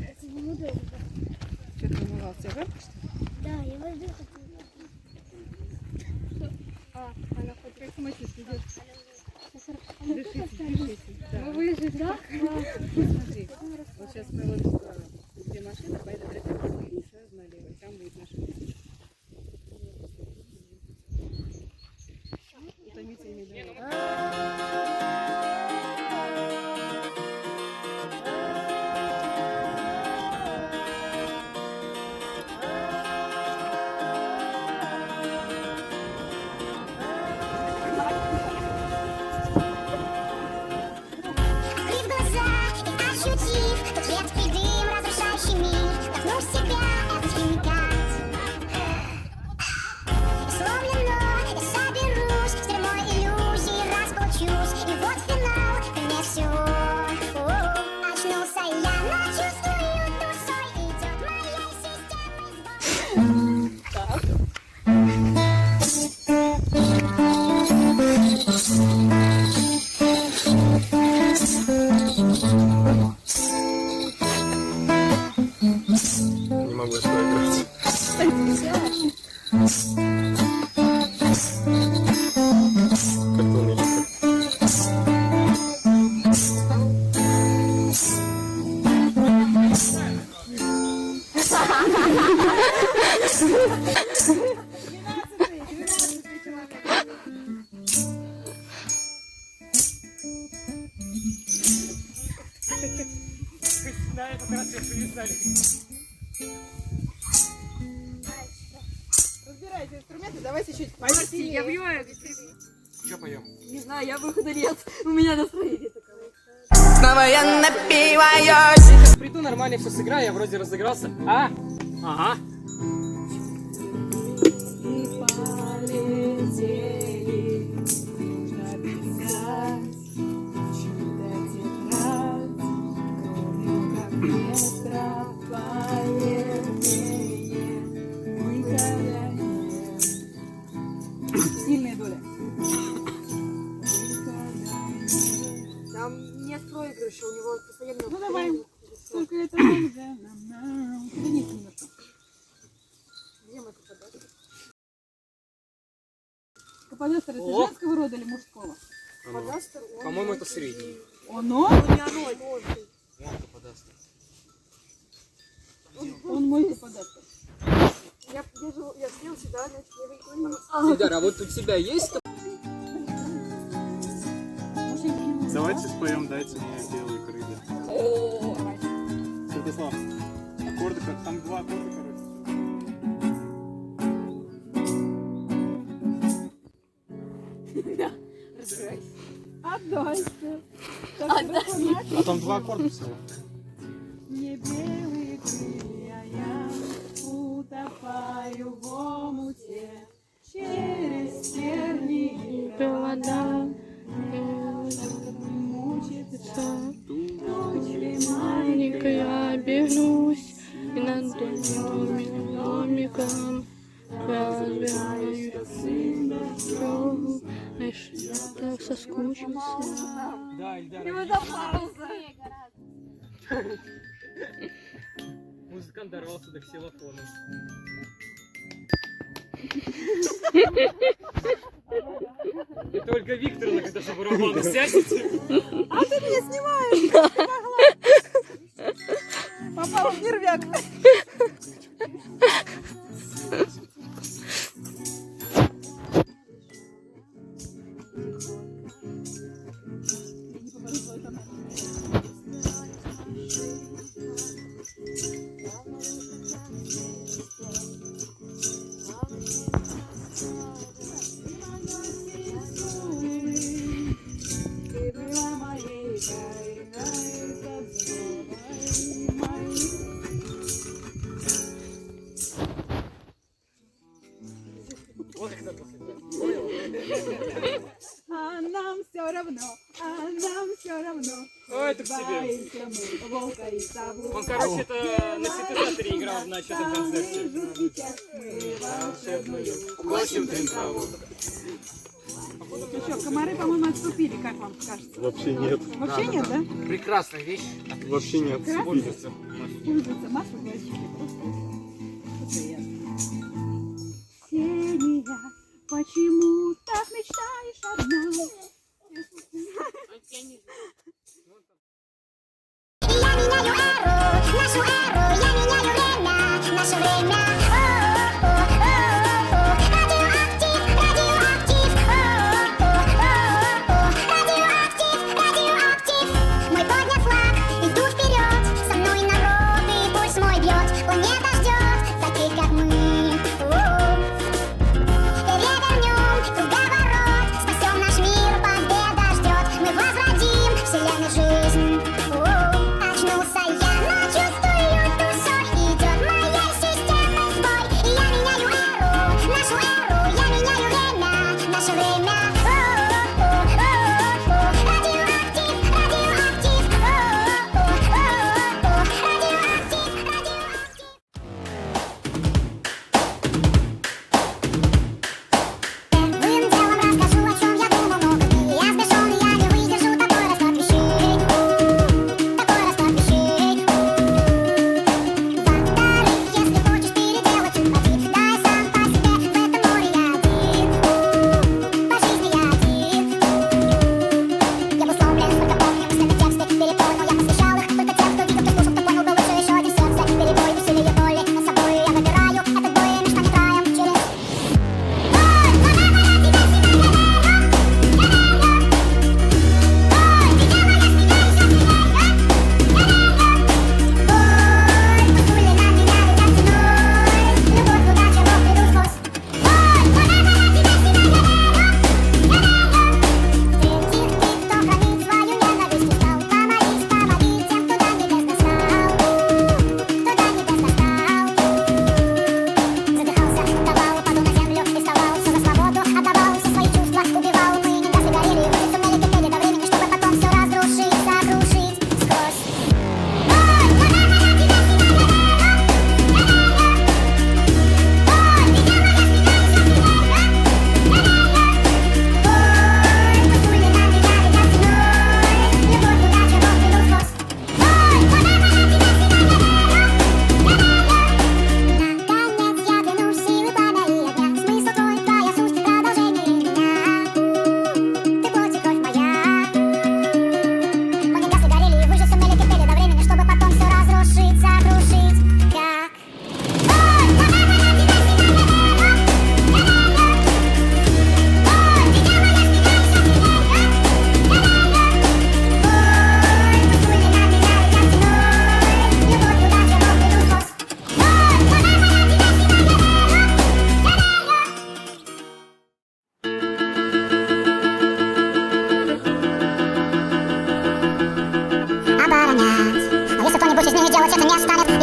Это неудобно. Что ты умывался? Жарко, что ли? Да, я воды хотела. Она хоть... Как самочувствие идет? Дышите, Дышите. Да. вы выжили, да? Смотри, вот сейчас мы вот где машина, поедем прямо и сразу налево, и там будет машина. Утомительный дорог. Не могу сфотографировать. Картонный листок. На этот раз я привязали. Разбирайте инструменты, давайте чуть Подожди, я повеселее. понимаю. Что поем? Не знаю, я выхода нет. У меня настроение такое. Снова я напиваюсь. Сейчас приду, нормально все сыграю, я вроде разыгрался. А? Ага. Сильная доля. Там нет проигрыша, у него постоянно... Ну давай. Сколько это надо? Вернись немножко. Где мы попадаем? Каподастер это О! женского рода или мужского? Подастер, он... По-моему, это средний. Оно? Ну, не оно, это он. Он мой каподастер. Я сел сюда, значит, я выиграю. Ильдар, а вот у тебя есть? Давайте споем «Дайте мне белые крылья». Святослав, аккорды, там два аккорда, Разбирайся. Отдайся. А там два аккорда всего. Не белые крылья, я утопаю в омуте через тернии и провода. Мучится тучи маленькой, Я обернусь и над домиком разбираюсь дорогу. Знаешь, я так соскучился. Да, Ильдар. Музыкант дорвался до ксилофона. Это Ольга Викторовна, когда же барабаны сядете. А ты меня снимаешь! Попал в нервяк. А нам все равно, а нам все равно. Ой, это к тебе. Он, короче, это на синтезаторе играл на что-то концерте. Мы волшебную 8 трин Ну что, комары, по-моему, отступили, как вам кажется? Вообще нет. Вообще нет, да? Прекрасная вещь. Вообще нет. Пользуется. Пользуется маслом вообще просто. Ксения, почему так мечтаешь одна? Я меняю эру, нашу эру, я меняю время, наше время. Радиоактив, радиоактив, радиоактив. Мой поднят флаг, иду вперед, со мной народ и пульс мой бьет. Планета ждет таких, как мы. Перевернем круговорот, спасем наш мир, победа ждет. Мы возродим вселенной жизнь. Очнулся я, но чувствую, душой идет моей системы сбой. И я меняю эру, нашу эру, я меняю время, наше время. Радиоактив, радиоактив, радиоактив, радиоактив. Первым делом расскажу, о чем я думал много дней. Я сбешен, я не выдержу такой расклад вещей. Такой расклад вещей. Во-вторых, если хочешь переделать один, дай сам по себе, в этом море я один. По жизни я один. Я был сломлен, сколько помню мысленные тексты, перепой, но я посвящал их только тем, кто видел, кто слушал, кто понял, был лучше еще один сердце. Перебой, веселье, боли, над собой я выбираю этот бой, меж нами краем через.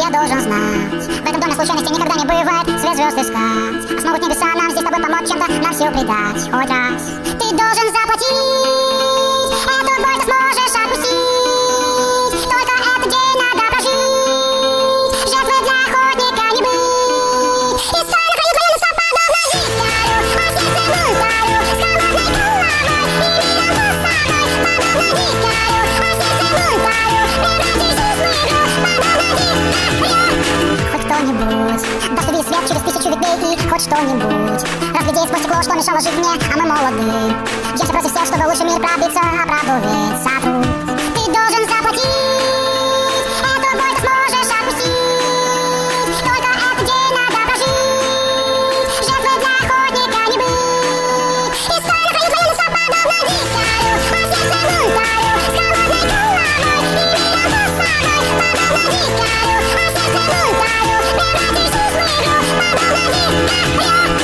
Я должен знать, в этом доме случайности никогда не бывает. Свет звезд искать, а смогут небеса нам здесь с тобой помочь чем-то, нам сил придать хоть раз. Ты должен заплатить, эту боль ты сможешь отпустить. Только этот день надо прожить, жертвы для охотника не быть. И стоя на краю клянуться подобно дикарю, а сердце бунтарю, с голодной куламой. И меня был самой, подобно дикарю, а сердце бунтарю, превратись в игру, подобно дикарю. Хоть кто-нибудь даст тебе свет через 1000 ветвей и хоть что-нибудь разглядеть сквозь стекло, что мешало жить мне, а мы молоды. Если против всех, чтобы лучше мир пробиться, а правду ведь сотрут. Ты должен заплатить, эту боль ты сможешь отпустить. Только этот день надо прожить, жертвы для охотника не быть. И стоя на краю клянуться подобно дикарю, а сердце бунтарю, с голодной куламой. И меня был самой, подобно дикарю, а сердце бунтарю, превратись в игру, подобно дикарю.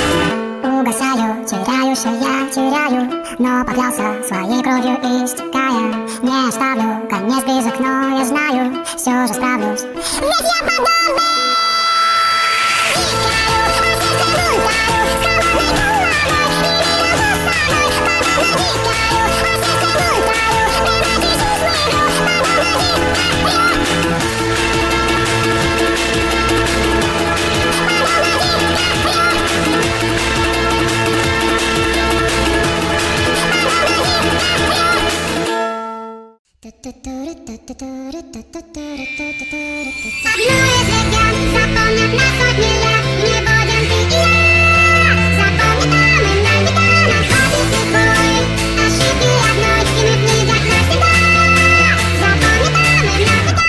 Угасаю, теряюсь, я теряю, но поклялся своей кровью истекая. Не оставлю, конец близок, но я знаю, все же справлюсь. Ведь я подобный дикарю, а сердце бунтарю, с голодной куламой. И меня был самой, подобно дикарю, а сердце бунтарю, превратись в игру, подобно дикарю. запомнят на сотни лет. Не будем ты и я. Запомни там и навсегда. Наш хобби слепой. Ошибки одной и мы в книгах навсегда. Запомни там и навсегда.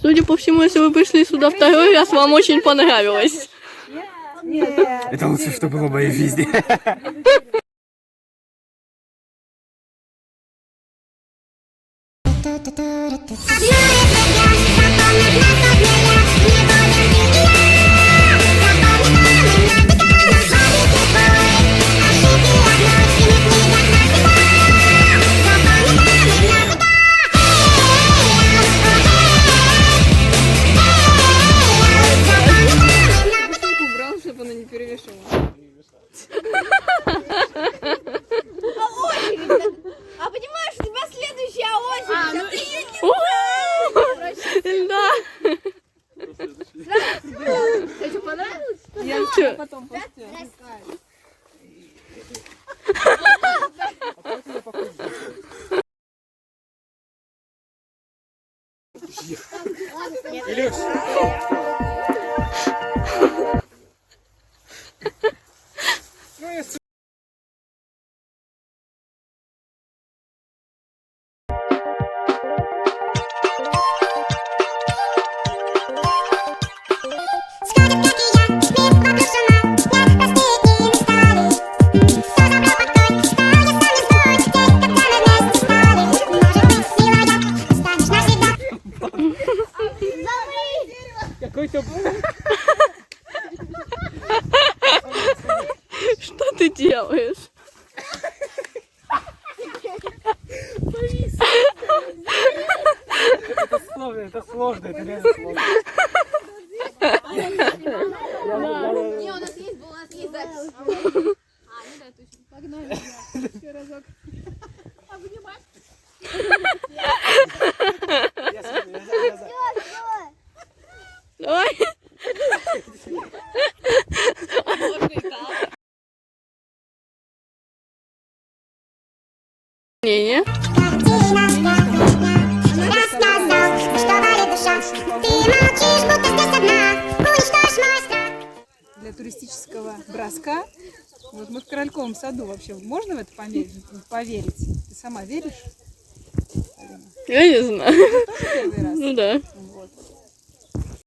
Судя по всему, если вы пришли сюда второй раз, вам очень понравилось. Это лучше, что было в моей жизни. Убрал, чтобы она не перевешивала. А понимаешь, у тебя следующая очередь, а ты ее не Да. Тебе что, понравилось? Я Чё? потом постелю. Какой-то... Что ты делаешь? Это сложно, это реально сложно. Не, у нас есть запись. Погнали. Еще разок. Обнимать. Давай. Не-не. Рассказал, что варит душа. Ты молчишь, будто здесь одна. Уничтожь мой страх. Для туристического броска. Вот мы в Корольковом саду вообще. Можно в это поверить? Ты сама веришь? Я не знаю. Тоже первый раз? Ну да.